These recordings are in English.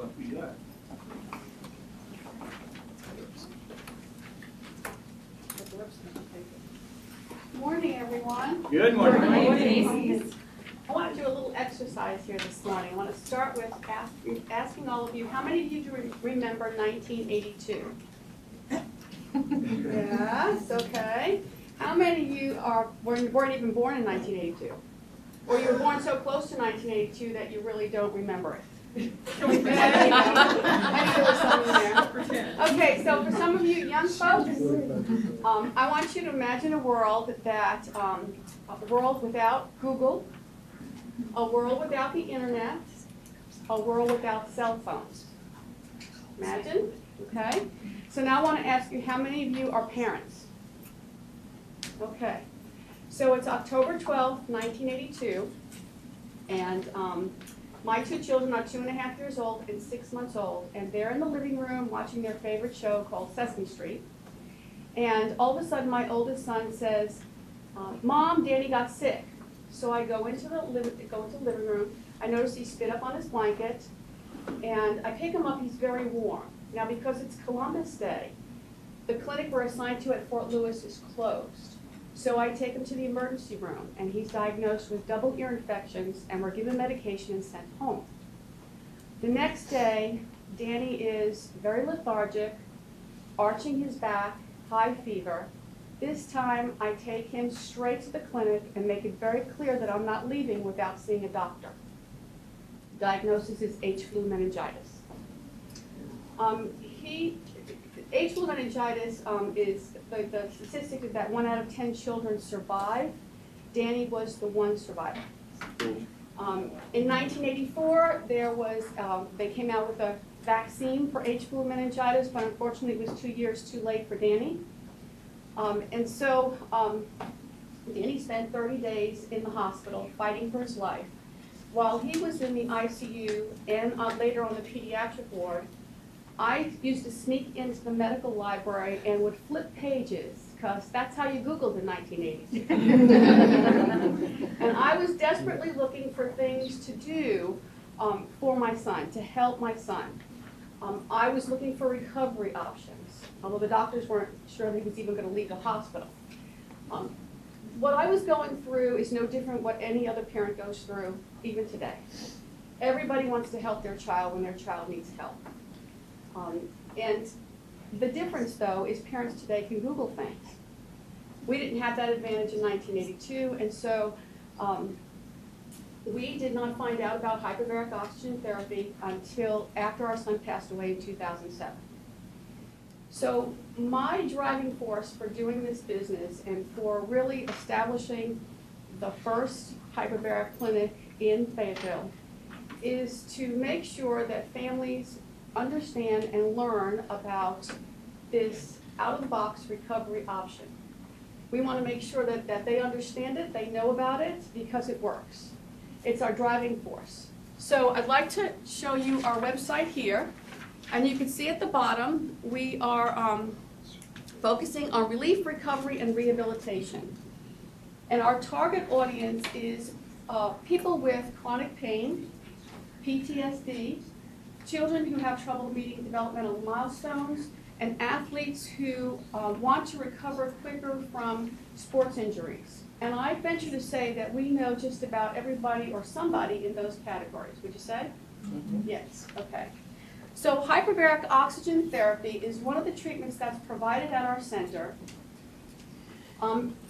What we got? Morning, everyone. Good morning. Morning. I want to do a little exercise here this morning. I want to start with asking all of you, how many of you do remember 1982? Yes, okay. How many of you weren't even born in 1982? Or you were born so close to 1982 that you really don't remember it? Maybe there was some in there. Okay, so for some of you young folks, I want you to imagine a world that, a world without Google, a world without the internet, a world without cell phones. Imagine, okay? So now I want to ask you, how many of you are parents? Okay, so it's October 12th, 1982, and my two children are 2.5 years old and 6 months old, and they're in the living room watching their favorite show called Sesame Street. And all of a sudden, my oldest son says, "Mom, Danny got sick." So I go into the living room. I notice he spit up on his blanket, and I pick him up. He's very warm. Now, because it's Columbus Day, the clinic we're assigned to at Fort Lewis is closed. So I take him to the emergency room, and he's diagnosed with double ear infections, and we're given medication and sent home. The next day, Danny is very lethargic, arching his back, high fever. This time, I take him straight to the clinic and make it very clear that I'm not leaving without seeing a doctor. Diagnosis is H. flu meningitis. H. flu meningitis is, the statistic is that 1 out of 10 children survive. Danny was the one survivor. In 1984, they came out with a vaccine for H. flu meningitis, but unfortunately it was 2 years too late for Danny. And so Danny spent 30 days in the hospital fighting for his life. While he was in the ICU and later on the pediatric ward, I used to sneak into the medical library and would flip pages, because that's how you Googled in 1980. And I was desperately looking for things to do for my son, to help my son. I was looking for recovery options, although the doctors weren't sure that he was even going to leave the hospital. What I was going through is no different what any other parent goes through, even today. Everybody wants to help their child when their child needs help. And the difference, though, is parents today can Google things. We didn't have that advantage in 1982, and so we did not find out about hyperbaric oxygen therapy until after our son passed away in 2007. So my driving force for doing this business and for really establishing the first hyperbaric clinic in Fayetteville is to make sure that families understand and learn about this out-of-the-box recovery option. We want to make sure that they understand it, they know about it, because it works. It's our driving force. So I'd like to show you our website here, and you can see at the bottom we are focusing on relief, recovery, and rehabilitation. And our target audience is people with chronic pain, PTSD, children who have trouble meeting developmental milestones, and athletes who want to recover quicker from sports injuries. And I venture to say that we know just about everybody or somebody in those categories. Would you say? Mm-hmm. Yes, okay. So hyperbaric oxygen therapy is one of the treatments that's provided at our center.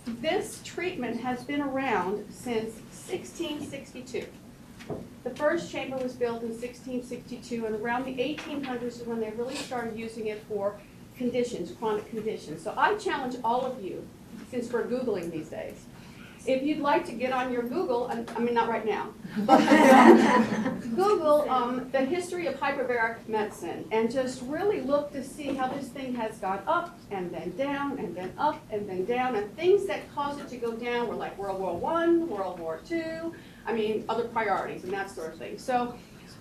This treatment has been around since 1662. The first chamber was built in 1662, and around the 1800s is when they really started using it for conditions, chronic conditions. So I challenge all of you, since we're Googling these days, if you'd like to get on your Google, I mean not right now, but Google the history of hyperbaric medicine and just really look to see how this thing has gone up and then down and then up and then down, and things that caused it to go down were like World War I, World War II, I mean, other priorities and that sort of thing. So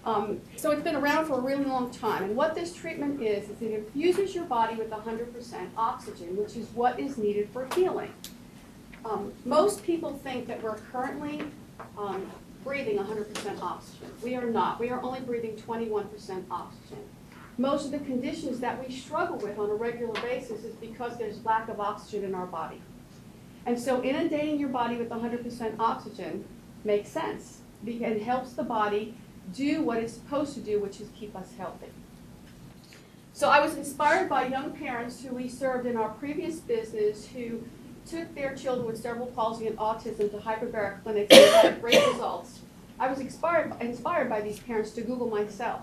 it's been around for a really long time. And what this treatment is it infuses your body with 100% oxygen, which is what is needed for healing. Most people think that we're currently breathing 100% oxygen. We are not. We are only breathing 21% oxygen. Most of the conditions that we struggle with on a regular basis is because there's lack of oxygen in our body. And so inundating your body with 100% oxygen makes sense and helps the body do what it's supposed to do, which is keep us healthy. So I was inspired by young parents who we served in our previous business who took their children with cerebral palsy and autism to hyperbaric clinics and had great results. I was inspired by these parents to Google myself.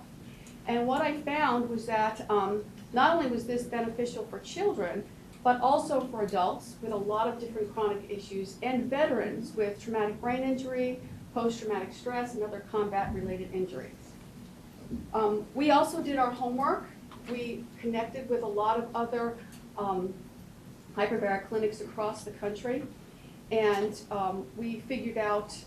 And what I found was that not only was this beneficial for children, but also for adults with a lot of different chronic issues and veterans with traumatic brain injury, post-traumatic stress, and other combat-related injuries. We also did our homework. We connected with a lot of other hyperbaric clinics across the country, and we figured out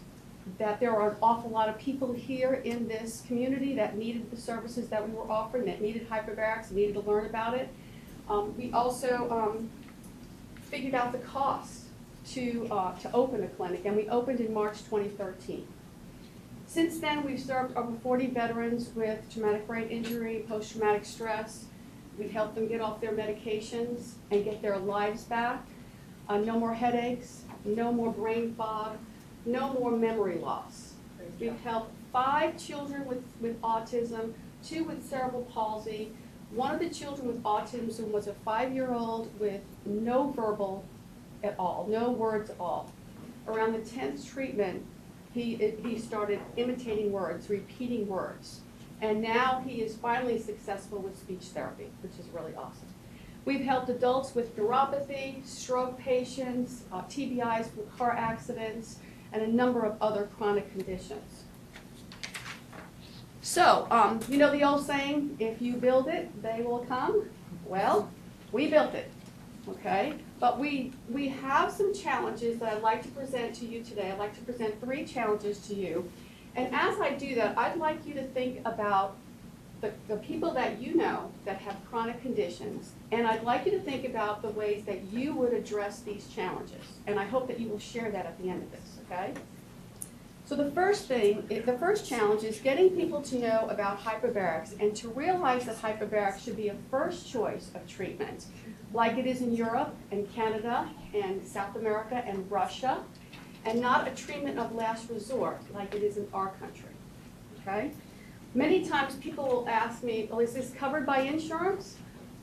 that there are an awful lot of people here in this community that needed the services that we were offering, that needed hyperbarics, needed to learn about it. We also figured out the cost to open a clinic, and we opened in March 2013. Since then, we've served over 40 veterans with traumatic brain injury, post-traumatic stress. We've helped them get off their medications and get their lives back. No more headaches, no more brain fog, no more memory loss. We've helped 5 children with autism, 2 with cerebral palsy. One of the children with autism was a 5-year-old with no verbal at all, no words at all. Around the 10th treatment, he started imitating words, repeating words. And now he is finally successful with speech therapy, which is really awesome. We've helped adults with neuropathy, stroke patients, TBIs from car accidents, and a number of other chronic conditions. So, you know the old saying, if you build it, they will come? Well, we built it, okay? But we have some challenges that I'd like to present to you today. I'd like to present 3 challenges to you. And as I do that, I'd like you to think about the people that you know that have chronic conditions, and I'd like you to think about the ways that you would address these challenges. And I hope that you will share that at the end of this, okay? So the first challenge is getting people to know about hyperbarics and to realize that hyperbarics should be a first choice of treatment, like it is in Europe and Canada and South America and Russia, and not a treatment of last resort like it is in our country, okay? Many times people will ask me, well, is this covered by insurance?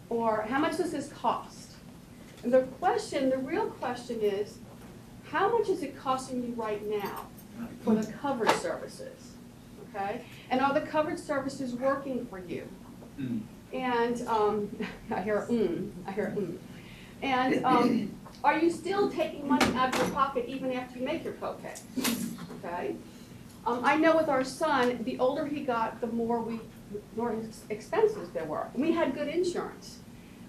Or how much does this cost? And the real question is, how much is it costing you right now for the covered services, okay? And are the covered services working for you? And I hear And are you still taking money out of your pocket even after you make your copay, okay? I know with our son, the older he got, the more expenses there were. And we had good insurance,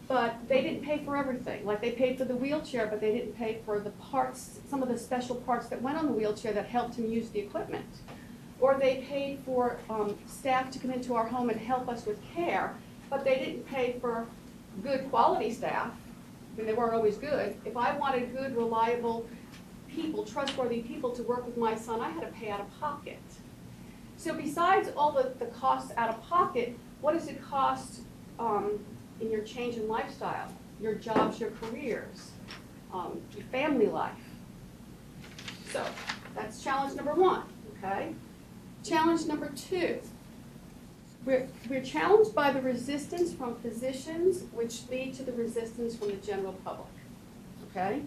but they didn't pay for everything. Like they paid for the wheelchair, but they didn't pay for the parts, some of the special parts that went on the wheelchair that helped him use the equipment. Or they paid for staff to come into our home and help us with care, but they didn't pay for good quality staff. I mean, they weren't always good. If I wanted good, reliable people, trustworthy people to work with my son, I had to pay out of pocket. So besides all the costs out of pocket, what does it cost in your change in lifestyle, your jobs, your careers, your family life? So that's challenge number 1, okay? Challenge number 2. We're challenged by the resistance from physicians, which lead to the resistance from the general public, okay?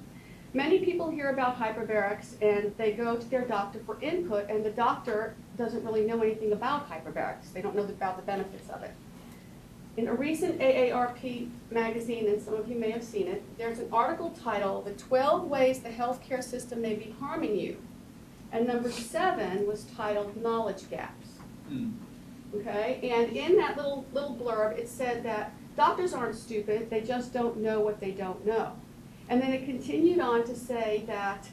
Many people hear about hyperbarics and they go to their doctor for input, and the doctor doesn't really know anything about hyperbarics. They don't know about the benefits of it. In a recent AARP magazine, and some of you may have seen it, there's an article titled, "The 12 Ways the Healthcare System May Be Harming You." And number 7 was titled "Knowledge Gaps." Okay, and in that little blurb, it said that doctors aren't stupid, they just don't know what they don't know. And then it continued on to say that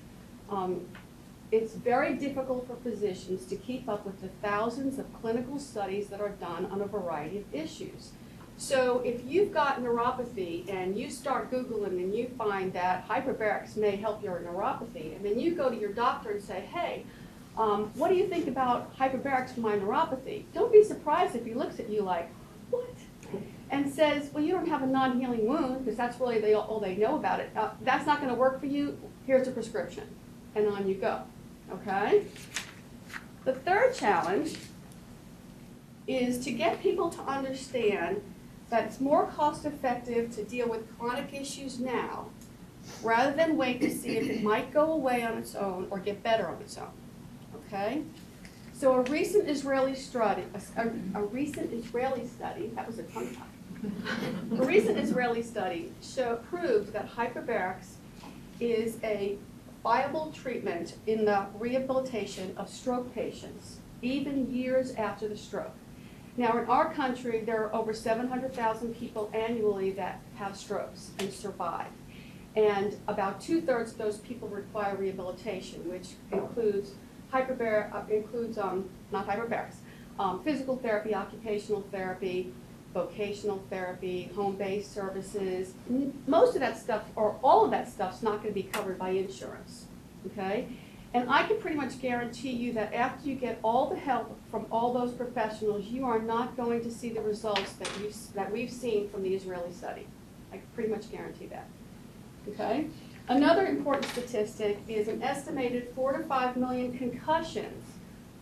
it's very difficult for physicians to keep up with the thousands of clinical studies that are done on a variety of issues. So if you've got neuropathy and you start Googling and you find that hyperbarics may help your neuropathy, and then you go to your doctor and say, hey, what do you think about hyperbarics for my neuropathy? Don't be surprised if he looks at you like, what? And says, well, you don't have a non-healing wound, because that's really all they know about it. That's not going to work for you. Here's a prescription. And on you go. Okay? The third challenge is to get people to understand that it's more cost effective to deal with chronic issues now rather than wait to see if it might go away on its own or get better on its own. Okay? So a recent Israeli study, that was a tongue tie. A recent Israeli study proved that hyperbarics is a viable treatment in the rehabilitation of stroke patients, even years after the stroke. Now, in our country, there are over 700,000 people annually that have strokes and survive. And about 2/3 of those people require rehabilitation, which includes physical therapy, occupational therapy, vocational therapy, home-based services. Most of that stuff, or all of that stuff, is not going to be covered by insurance, okay? And I can pretty much guarantee you that after you get all the help from all those professionals, you are not going to see the results that we've seen from the Israeli study. I can pretty much guarantee that, okay? Another important statistic is an estimated 4 to 5 million concussions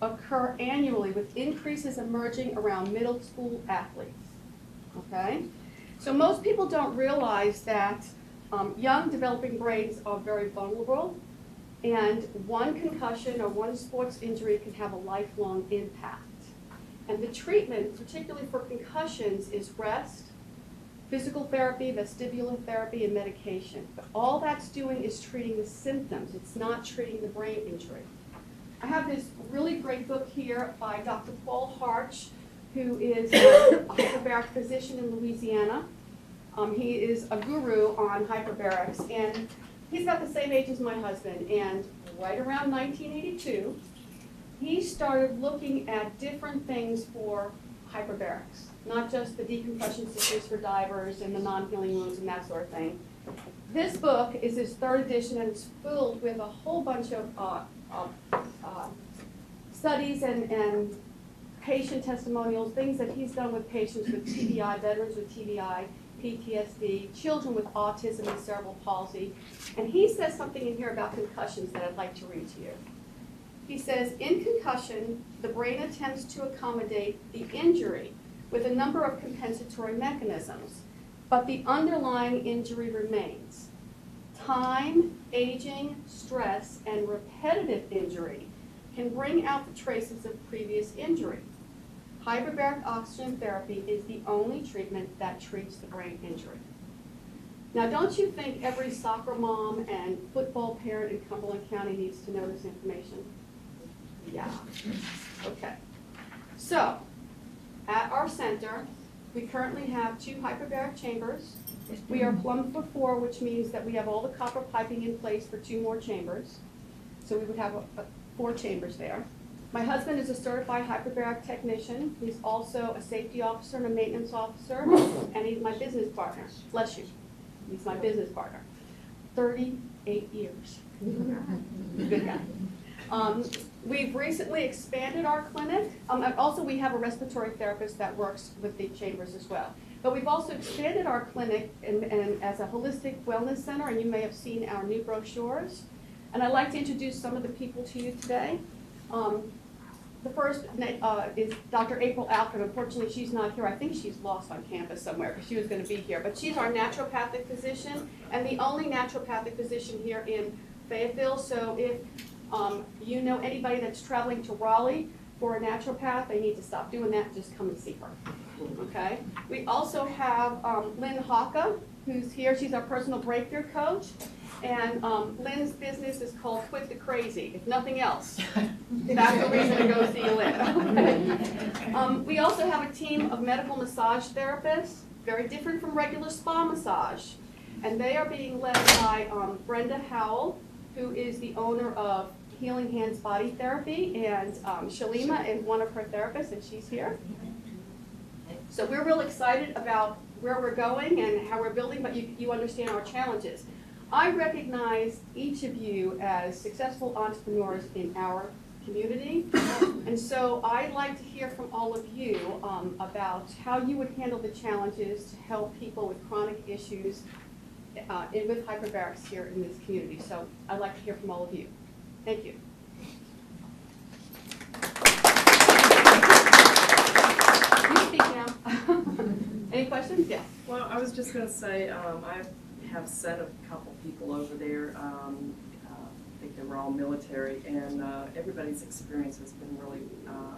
occur annually, with increases emerging around middle school athletes. Okay? So most people don't realize that young developing brains are very vulnerable, and one concussion or one sports injury can have a lifelong impact. And the treatment, particularly for concussions, is rest, physical therapy, vestibular therapy, and medication. But all that's doing is treating the symptoms. It's not treating the brain injury. I have this really great book here by Dr. Paul Harch, who is a hyperbaric physician in Louisiana. He is a guru on hyperbarics, and he's about the same age as my husband. And right around 1982, he started looking at different things for hyperbarics, not just the decompression systems for divers and the non-healing wounds and that sort of thing. This book is his 3rd edition, and it's filled with a whole bunch of studies and patient testimonials, things that he's done with patients with TBI, veterans with TBI, PTSD, children with autism and cerebral palsy. And he says something in here about concussions that I'd like to read to you. He says, in concussion, the brain attempts to accommodate the injury with a number of compensatory mechanisms, but the underlying injury remains. Time, aging, stress, and repetitive injury can bring out the traces of previous injury. Hyperbaric oxygen therapy is the only treatment that treats the brain injury. Now, don't you think every soccer mom and football parent in Cumberland County needs to know this information? Yeah. Okay. So, at our center, we currently have 2 hyperbaric chambers. We are plumbed for 4, which means that we have all the copper piping in place for 2 more chambers. So we would have 4 chambers there. My husband is a certified hyperbaric technician. He's also a safety officer and a maintenance officer, and he's my business partner. Bless you. He's my business partner. 38 years. Good guy. We've recently expanded our clinic. Also, we have a respiratory therapist that works with the chambers as well. But we've also expanded our clinic as a holistic wellness center, and you may have seen our new brochures. And I'd like to introduce some of the people to you today. The first is Dr. April Alford. Unfortunately, she's not here. I think she's lost on campus somewhere because she was going to be here. But she's our naturopathic physician and the only naturopathic physician here in Fayetteville. So if you know anybody that's traveling to Raleigh for a naturopath, they need to stop doing that and just come and see her. Okay? We also have Lynn Hawka, who's here. She's our personal breakthrough coach. And Lynn's business is called Quit the Crazy, if nothing else. That's the reason to go see Lynn. We also have a team of medical massage therapists, very different from regular spa massage. And they are being led by Brenda Howell, who is the owner of Healing Hands Body Therapy, and Shalima is one of her therapists, and she's here. So we're real excited about where we're going and how we're building, but you understand our challenges. I recognize each of you as successful entrepreneurs in our community. And so I'd like to hear from all of you about how you would handle the challenges to help people with chronic issues with hyperbarics here in this community. So I'd like to hear from all of you. Thank you. You speak now. Any questions? Yes. Well, I was just going to say, I have sent a couple people over there. I think they were all military, and everybody's experience has been really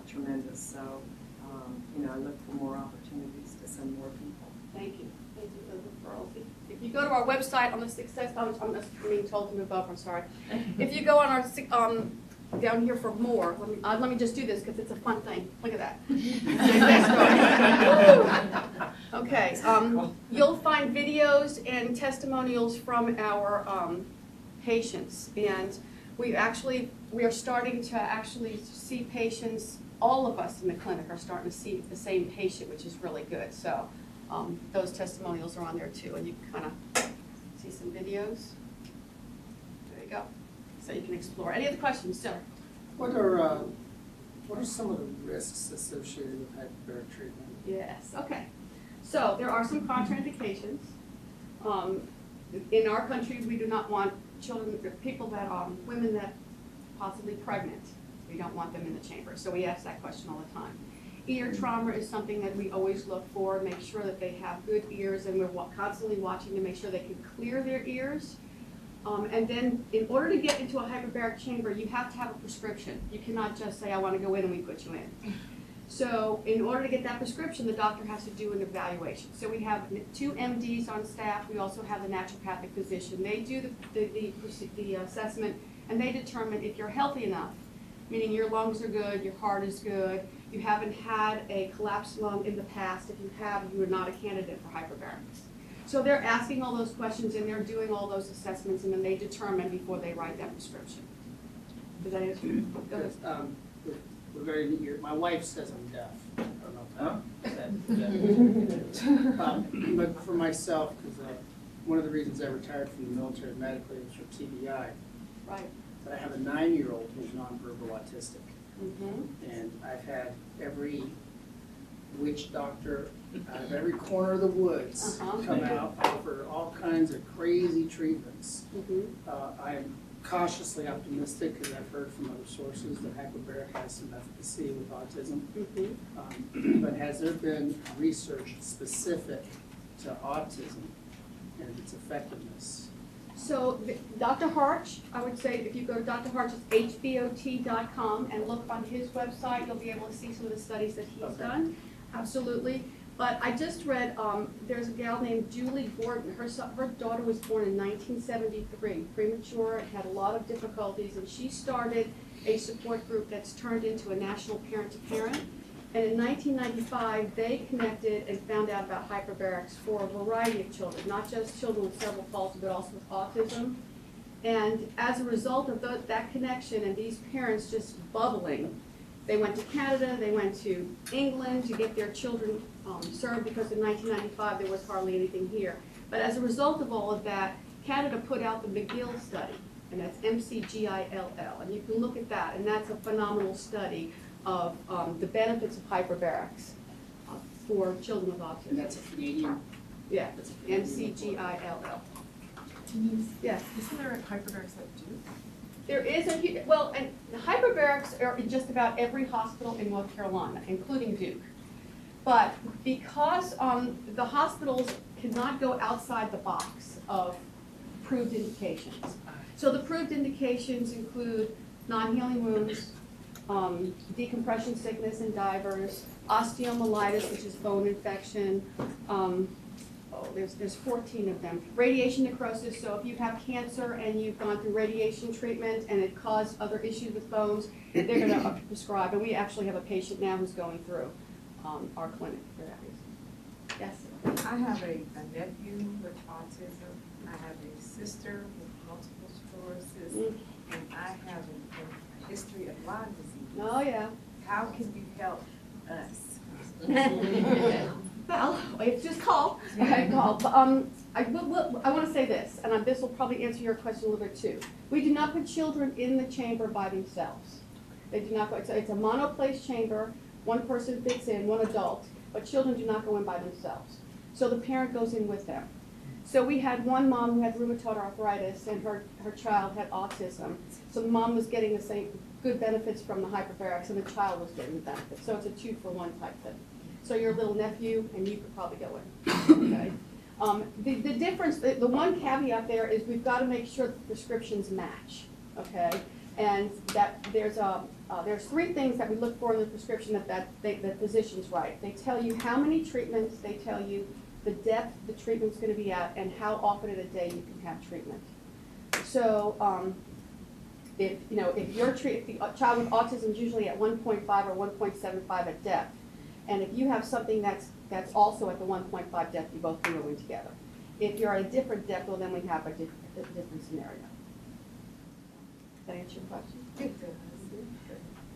tremendous. So, I look for more opportunities to send more people. Thank you. Thank you for the referrals. If you go to our website on the success, I'm being told to move up, I'm sorry. If you go on our, down here for more, let me just do this because it's a fun thing. Look at that. Okay, you'll find videos and testimonials from our patients. And we are starting to actually see patients, all of us in the clinic are starting to see the same patient, which is really good. So those testimonials are on there too, and you can kind of see some videos. There you go. So you can explore. Any other questions, sir? What are some of the risks associated with hyperbaric treatment? Yes. Okay. So there are some contraindications. In our country, we do not want children, people that women that possibly pregnant. We don't want them in the chamber. So we ask that question all the time. Ear trauma is something that we always look for, make sure that they have good ears, and we're constantly watching to make sure they can clear their ears. And then in order to get into a hyperbaric chamber, you have to have a prescription. You cannot just say, I want to go in and we put you in. So in order to get that prescription, the doctor has to do an evaluation. So we have 2 MDs on staff. We also have the naturopathic physician. They do the assessment, and they determine if you're healthy enough, meaning your lungs are good, your heart is good, you haven't had a collapsed lung in the past. If you have, you are not a candidate for hyperbarics. So they're asking all those questions, and they're doing all those assessments, and then they determine before they write that prescription. Does that answer you? Go ahead. My wife says I'm deaf. I don't know if that. But for myself, because one of the reasons I retired from the military medically was for TBI. Right. But I have a 9-year-old who's nonverbal autistic. Mm-hmm. And I've had every witch doctor out of every corner of the woods come out, offer all kinds of crazy treatments. Mm-hmm. I'm cautiously optimistic because I've heard from other sources that hyperbaric has some efficacy with autism. Mm-hmm. But has there been research specific to autism and its effectiveness? So Dr. Harch, I would say if you go to Dr. Harch's hbot.com and look on his website, you'll be able to see some of the studies that he's done. Absolutely. But I just read, there's a gal named Julie Gordon. Her daughter was born in 1973, premature, had a lot of difficulties, and she started a support group that's turned into a national parent-to-parent. And in 1995, they connected and found out about hyperbarics for a variety of children, not just children with cerebral palsy, but also with autism. And as a result of that connection and these parents just bubbling, they went to Canada, they went to England to get their children served, because in 1995 there was hardly anything here. But as a result of all of that, Canada put out the McGill study, and that's McGill, and you can look at that, and that's a phenomenal study of the benefits of hyperbarics for children with autism. And that's a Canadian? Yeah, McGill. Denise, Yes. isn't there hyperbarics that do? There is a, well, and the hyperbarics are in just about every hospital in North Carolina, including Duke. But because the hospitals cannot go outside the box of approved indications. So the approved indications include non-healing wounds, decompression sickness in divers, osteomyelitis, which is bone infection. There's 14 of them. Radiation necrosis, so if you have cancer and you've gone through radiation treatment and it caused other issues with bones, they're going to prescribe. And we actually have a patient now who's going through our clinic for that reason. Yes? I have a nephew with autism. I have a sister with multiple sclerosis, and I have a history of Lyme disease. Oh, yeah. How can you help us? Well, just call. Okay, call. But, I want to say this, and this will probably answer your question a little bit too. We do not put children in the chamber by themselves. They do not go, it's a monoplace chamber, one person fits in, one adult, but children do not go in by themselves. So the parent goes in with them. So we had one mom who had rheumatoid arthritis and her child had autism. So the mom was getting the same good benefits from the hyperbarics and the child was getting the benefits. So it's a 2-for-1 type thing. So your little nephew and you could probably go in, okay? The difference, the one caveat there is we've got to make sure that the prescriptions match, okay? And that there's 3 things that we look for in the prescription that the physicians write. They tell you how many treatments, they tell you the depth the treatment's going to be at, and how often in a day you can have treatment. So if the child with autism is usually at 1.5 or 1.75 at depth, and if you have something that's also at the 1.5 depth, you both can go in together. If you're at a different depth, well, then we have a different scenario. Did that answer your question?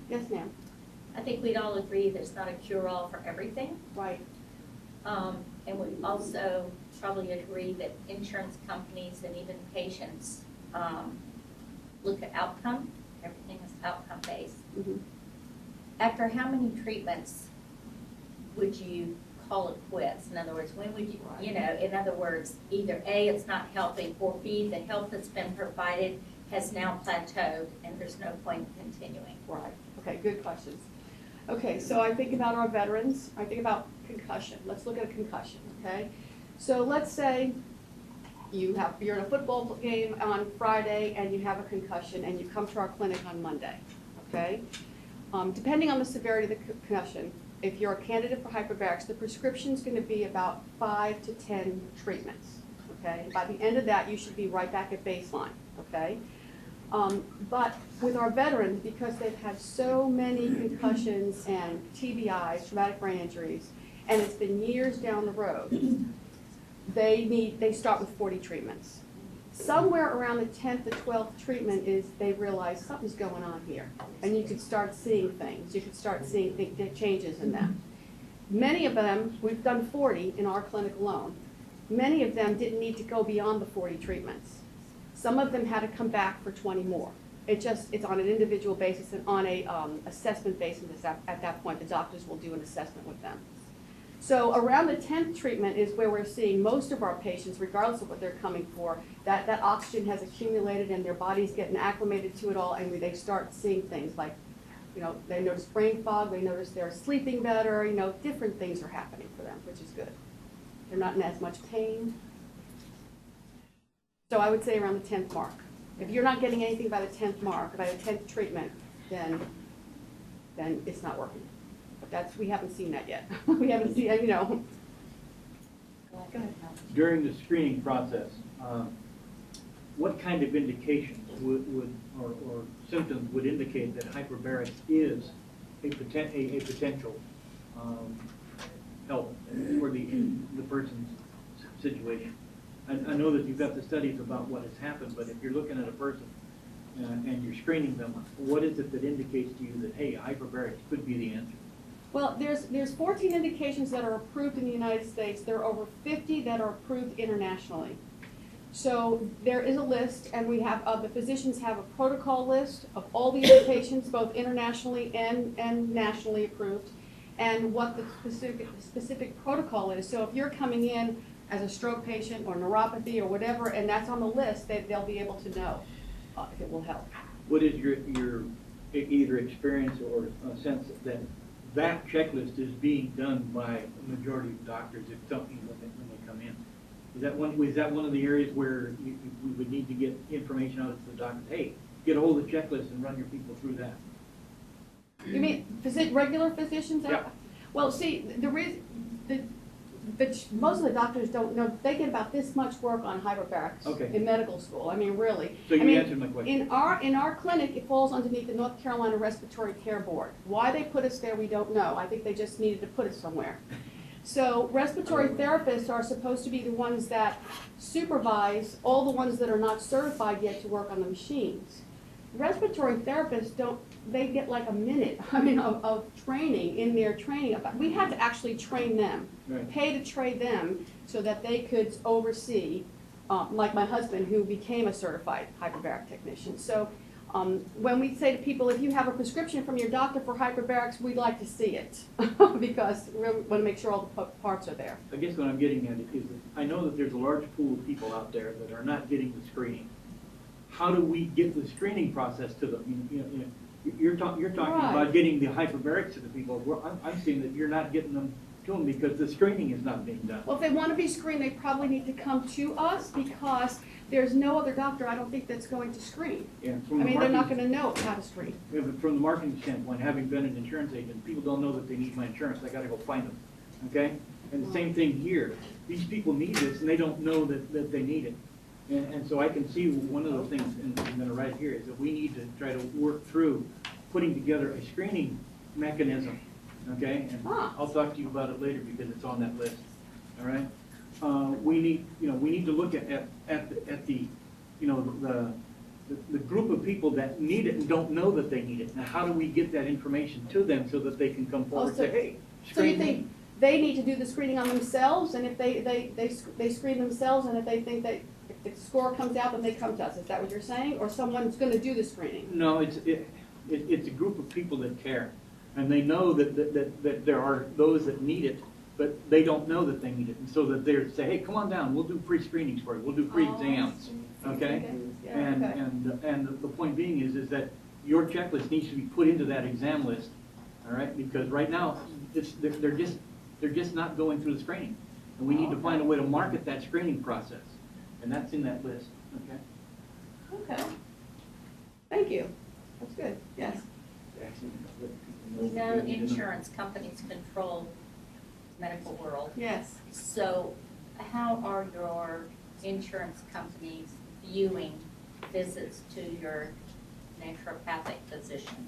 Yes, ma'am. I think we'd all agree that it's not a cure-all for everything. Right. And we also probably agree that insurance companies and even patients look at outcome. Everything is outcome-based. Mm-hmm. After how many treatments would you call it quits? In other words, when would you, in other words, either A, it's not helping, or B, the help that's been provided has now plateaued and there's no point in continuing. Right. Okay, good questions. Okay, so I think about our veterans. I think about concussion. Let's look at a concussion, okay? So let's say you're in a football game on Friday and you have a concussion and you come to our clinic on Monday, okay? Depending on the severity of the concussion, if you're a candidate for hyperbarics, the prescription is going to be about 5 to 10 treatments, okay? By the end of that, you should be right back at baseline, okay? But with our veterans, because they've had so many concussions and TBIs, traumatic brain injuries, and it's been years down the road, they start with 40 treatments. Somewhere around the 10th to 12th treatment is they realize something's going on here, and you could start seeing things. You could start seeing changes in them. Many of them, we've done 40 in our clinic alone. Many of them didn't need to go beyond the 40 treatments. Some of them had to come back for 20 more. It's on an individual basis and on a assessment basis. At that point, the doctors will do an assessment with them. So around the 10th treatment is where we're seeing most of our patients, regardless of what they're coming for, that oxygen has accumulated and their body's getting acclimated to it all, and they start seeing things like, they notice brain fog, they notice they're sleeping better, different things are happening for them, which is good. They're not in as much pain. So I would say around the 10th mark. If you're not getting anything by the 10th mark, by the 10th treatment, then it's not working. But we haven't seen that yet. We haven't seen, Go ahead. During the screening process, what kind of indications or symptoms would indicate that hyperbarics is a potential help for the person's situation? I know that you've got the studies about what has happened, but if you're looking at a person and you're screening them, what is it that indicates to you that, hey, hyperbarics could be the answer? Well, there's 14 indications that are approved in the United States. There are over 50 that are approved internationally. So there is a list, and we have the physicians have a protocol list of all the indications, both internationally and nationally approved, and what the specific protocol is. So if you're coming in as a stroke patient or neuropathy or whatever, and that's on the list, they'll be able to know if it will help. What is your either experience or sense that checklist is being done by a majority of doctors if something when they come in? Is that one of the areas where we would need to get information out to the doctors? Hey, get a hold of the checklist and run your people through that. You mean regular physicians? Yeah. Well, see, most of the doctors don't know. They get about this much work on hyperbarics in medical school. I mean, really. So you answered my question. In our clinic, it falls underneath the North Carolina Respiratory Care Board. Why they put us there, we don't know. I think they just needed to put us somewhere. So respiratory therapists are supposed to be the ones that supervise all the ones that are not certified yet to work on the machines. Respiratory therapists they get like a minute, of training in their training. We had to actually train them, pay to train them so that they could oversee, like my husband who became a certified hyperbaric technician. So When we say to people, if you have a prescription from your doctor for hyperbarics, we'd like to see it because we want to make sure all the parts are there. I guess what I'm getting at is that I know that there's a large pool of people out there that are not getting the screening. How do we get the screening process to them? You're talking Right. about getting the hyperbarics to the people. I'm seeing that you're not getting them to them because the screening is not being done. Well, if they want to be screened, they probably need to come to us because there's no other doctor, I don't think, that's going to screen. Yeah, I from the mean, they're not marketing- going to know how to screen. Yeah, but from the marketing standpoint, having been an insurance agent, people don't know that they need my insurance. I gotta go find them, okay? And the same thing here. These people need this and they don't know that they need it. And so I can see one of the things, and I'm gonna write here, is that we need to try to work through putting together a screening mechanism, okay? And I'll talk to you about it later because it's on that list, all right? We need to look at the, the group of people that need it and don't know that they need it. Now, how do we get that information to them so that they can come forward? Oh, so and So you screen think they need to do the screening on themselves, and if they screen themselves, and if they think that if the score comes out, then they come to us? Is that what you're saying? Or someone's going to do the screening? No, it's a group of people that care, and they know that there are those that need it, but they don't know that they need it, and so that they say, hey, come on down, we'll do free screenings for you, we'll do free exams, okay? Yeah, And okay. the point being is that your checklist needs to be put into that exam list, all right? Because right now, they're just not going through the screening, and we need to find a way to market that screening process, and that's in that list, okay? Okay. Thank you. That's good, yes. We know insurance companies control medical world. Yes. So how are your insurance companies viewing visits to your naturopathic physician?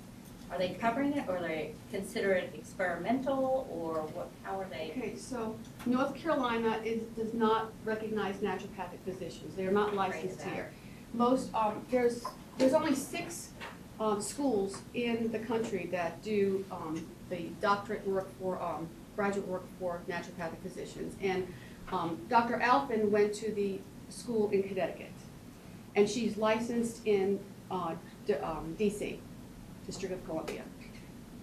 Are they covering it, or they consider it experimental, or what? How are they? Okay, so North Carolina does not recognize naturopathic physicians. They are not licensed here. Most, there's only 6 schools in the country that do the doctorate work for, graduate work for naturopathic physicians. And Dr. Alphin went to the school in Connecticut, and she's licensed in DC, District of Columbia.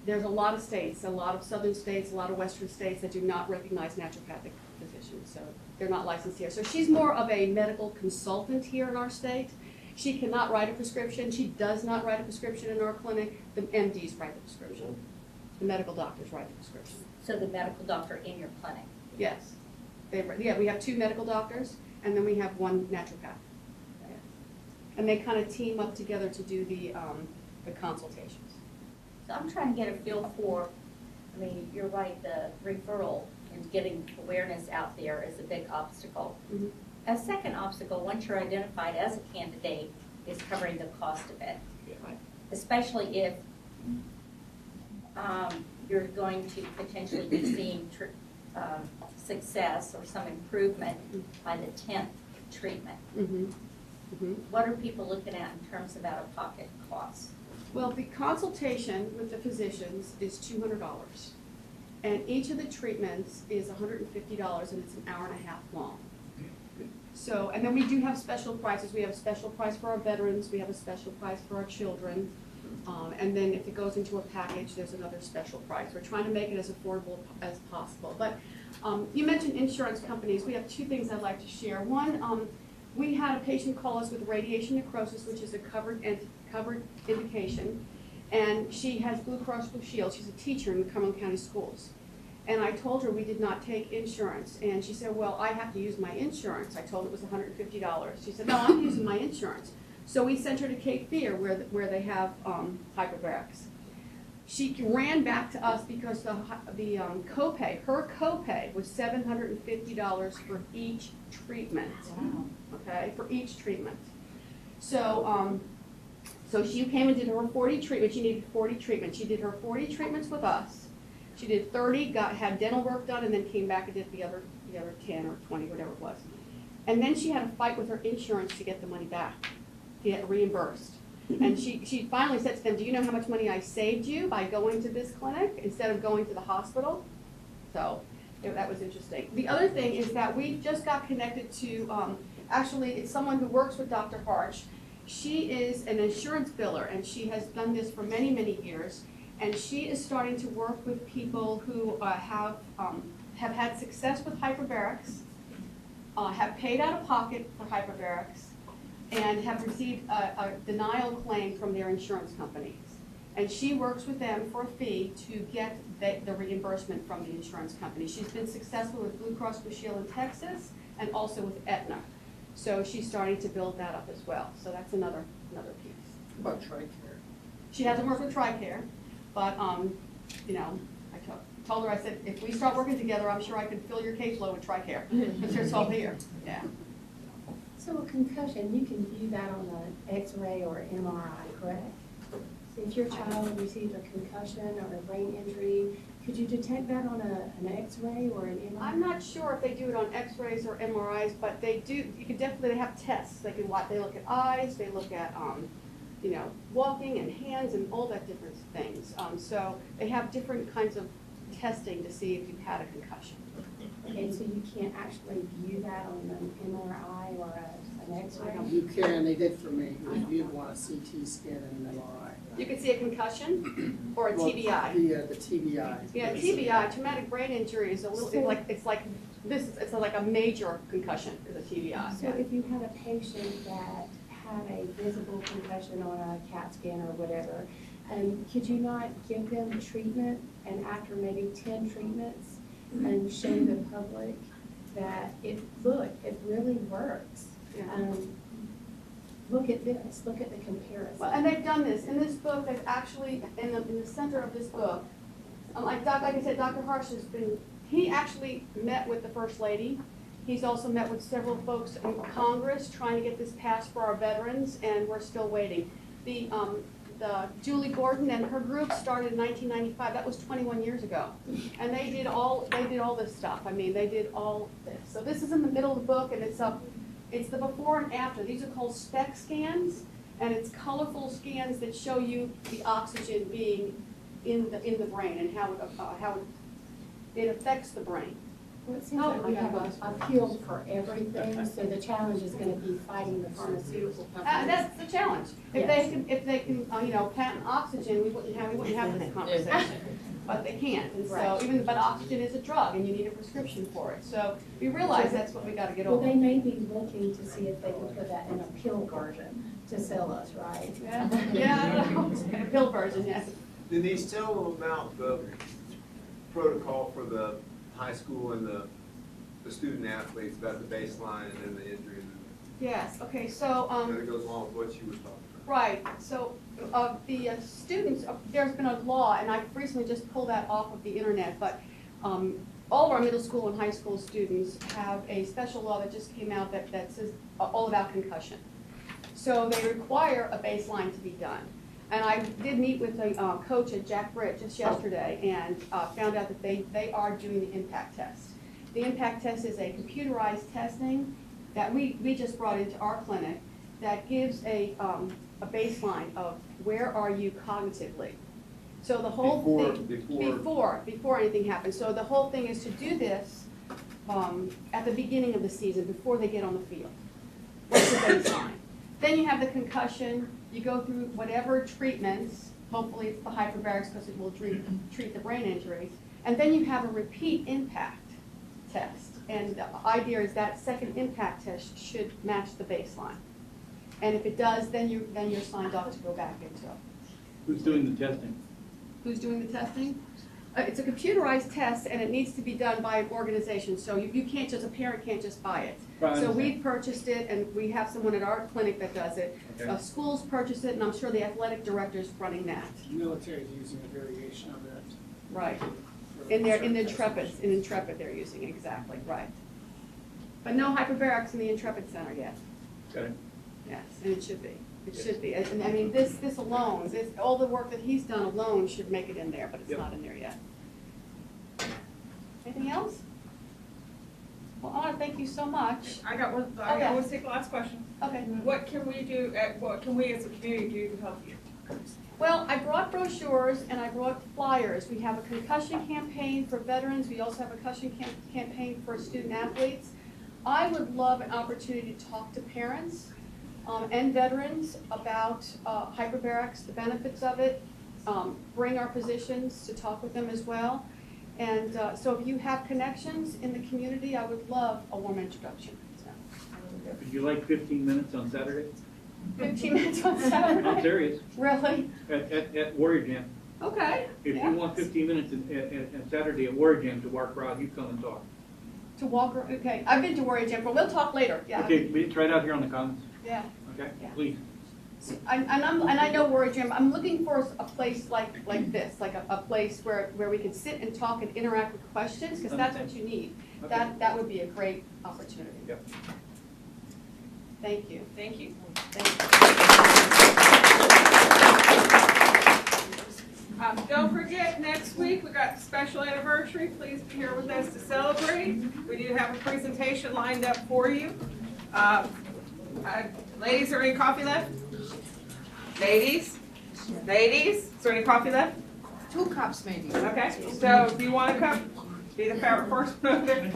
There's a lot of states, a lot of southern states, a lot of western states that do not recognize naturopathic physicians, so they're not licensed here. So she's more of a medical consultant here in our state. She cannot write a prescription. She does not write a prescription in our clinic. The MDs write the prescription. The medical doctors write the prescription. So the medical doctor in your clinic? Yes. We have 2 medical doctors, and then we have 1 naturopath. Yeah. And they kind of team up together to do the consultations. So I'm trying to get a feel for, I mean, you're right, the referral and getting awareness out there is a big obstacle. Mhm. A second obstacle, once you're identified as a candidate, is covering the cost of it. Right. Especially if you're going to potentially be seeing success or some improvement by the 10th treatment. Mhm. Mhm. What are people looking at in terms of out-of-pocket costs? Well, the consultation with the physicians is $200, and each of the treatments is $150, and it's an hour and a half long. So, and then we do have special prices. We have a special price for our veterans, we have a special price for our children, and then if it goes into a package, there's another special price. We're trying to make it as affordable as possible. But you mentioned insurance companies. We have 2 things I'd like to share. One, we had a patient call us with radiation necrosis, which is a covered indication, and she has Blue Cross Blue Shield. She's a teacher in the Cumberland County Schools. And I told her we did not take insurance, and she said, well, I have to use my insurance. I told her it was $150. She said, no, I'm using my insurance. So we sent her to Cape Fear where they have hyperbarics. She ran back to us because the copay, her copay was $750 for each treatment. Wow. Okay, for each treatment. So, so she came and did her 40 treatments. She needed 40 treatments. She did her 40 treatments with us. She did 30, had dental work done, and then came back and did the other 10 or 20, whatever it was. And then she had a fight with her insurance to get the money back, to get reimbursed. And she finally said to them, do you know how much money I saved you by going to this clinic instead of going to the hospital? So that was interesting. The other thing is that we just got connected to, actually, it's someone who works with Dr. Harch, She is an insurance biller, and she has done this for many, many years. And she is starting to work with people who have had success with hyperbarics, have paid out of pocket for hyperbarics, and have received a denial claim from their insurance companies. And she works with them for a fee to get the reimbursement from the insurance company. She's been successful with Blue Cross Blue Shield in Texas and also with Aetna. So she's starting to build that up as well. So that's another piece. About TRICARE. She hasn't worked with TRICARE, but, you know, I told her, I said, if we start working together, I'm sure I could fill your caseload with TRICARE, because it's all here, yeah. So a concussion, you can view that on an X-ray or an MRI, correct? So if your child received a concussion or a brain injury, could you detect that on an X-ray or an MRI? I'm not sure if they do it on X-rays or MRIs, but they do, you can definitely, they have tests. They can they look at eyes, they look at, you know, walking and hands and all that different things. So they have different kinds of testing to see if you've had a concussion. Okay, so you can't actually view that on an MRI or an X-ray? You can, they did for me. You'd want a CT scan and an MRI. You can see a concussion or a Well, TBI. The TBI. Yeah, TBI, traumatic brain injury, is a little, So- it's like a major concussion is a TBI. So if you had a patient that had a visible concussion on a CAT scan or whatever, could you not give them treatment and after maybe 10 treatments and show the public that it really works? Yeah. Look at this, look at the comparison. Well, and they've done this. In this book, they've actually, in the center of this book, like I said, Dr. Harsh has been, he actually met with the First Lady. He's also met with several folks in Congress trying to get this passed for our veterans, and we're still waiting. The Julie Gordon and her group started in 1995. That was 21 years ago. And they did all this stuff. I mean, they did all this. So this is in the middle of the book, and it's the before and after. These are called SPECT scans, and it's colorful scans that show you the oxygen being in the brain and how it affects the brain. Well, it seems like we have a pill for everything, so the challenge is gonna be fighting the pharmaceutical companies. That's the challenge. If they can, you know, patent oxygen, we wouldn't have this conversation. But they can't, and so, Right. but oxygen is a drug, and you need a prescription for it. So we realize that's what we gotta get Well, over. they may be looking to see if they can put that in a pill version to sell us, right? Yeah, I don't know, a pill version, yes. Denise, tell them about the protocol for the high school and the student athletes, about the baseline and then the injury. Yes, okay, so, And it goes along with what you were talking about. right, so, the students, there's been a law, and I recently just pulled that off of the internet, but, all of our middle school and high school students have a special law that just came out that says all about concussion. So they require a baseline to be done. And I did meet with a coach at Jack Britt just yesterday and found out that they are doing the impact test. The impact test is a computerized testing that we just brought into our clinic that gives a baseline of where are you cognitively. So the whole thing, before anything happens. So the whole thing is to do this at the beginning of the season, before they get on the field. What's the baseline? Then you have the concussion, you go through whatever treatments, hopefully it's the hyperbarics because it will treat the brain injuries, and then you have a repeat impact test. And the idea is that second impact test should match the baseline. And if it does, then you're signed off to go back into it. Who's doing the testing? Who's doing the testing? It's a computerized test, and it needs to be done by an organization, so you can't just, a parent can't just buy it. Right, I So we understand. purchased it, and we have someone at our clinic that does it. Okay. Schools purchase it, and I'm sure the athletic director's running that. Military is using a variation of that. Right. for In certain Intrepid they're using, exactly, right. But no hyperbarics in the Intrepid Center yet. Got it. Yes, and it should be. It Yes. should be. And I mean, this alone, all the work that he's done alone should make it in there, but it's Yep. not in there yet. Anything else? Well, I want to thank you so much. I got one, I want to take the last question. Okay. What can we do, what can we as a community do to help you? Well, I brought brochures and I brought flyers. We have a concussion campaign for veterans. We also have a concussion campaign for student athletes. I would love an opportunity to talk to parents and veterans about hyperbarics, the benefits of it, bring our physicians to talk with them as well. And so if you have connections in the community, I would love a warm introduction. So, Would you like 15 minutes on Saturday? 15 minutes on Saturday? I'm serious. Really? At Warrior Jam. Okay. If Yeah. you want 15 minutes at Saturday at Warrior Jam to walk around, you come and talk. To walk around, okay. I've been to Warrior Jam, but we'll talk later, yeah. Okay, but it's right out here on the commons, Yeah. okay? Yeah. Please. And I know Warrior Jam, I'm looking for a place like this, like a place where we can sit and talk and interact with questions, because that's what you need. Okay. That would be a great opportunity. Yep. Thank you. Thank you. Don't forget, next week, we got a special anniversary. Please be here with us to celebrate. We do have a presentation lined up for you. Ladies, is there any coffee left? Ladies? Ladies, is there any coffee left? 2 cups maybe. Okay, so if you want to come, be the first one there.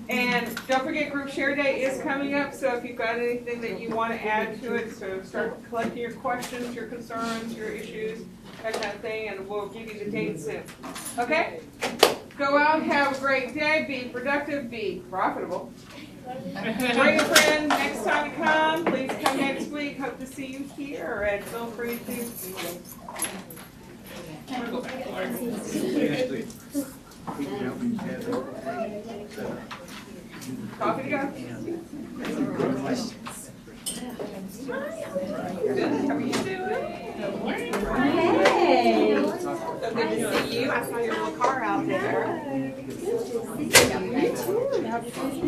And don't forget, Group Share Day is coming up, so if you've got anything that you want to add to it, so start collecting your questions, your concerns, your issues, that kind of thing, and we'll give you the date soon. Okay? Go out, have a great day, be productive, be profitable. Bring a friend next time you come. Please come next week. Hope to see you here, and feel free to. I'm gonna go back. Coffee to go. Good. How are you doing? Hey. So good to see you. I saw your little car out there. Good to see you.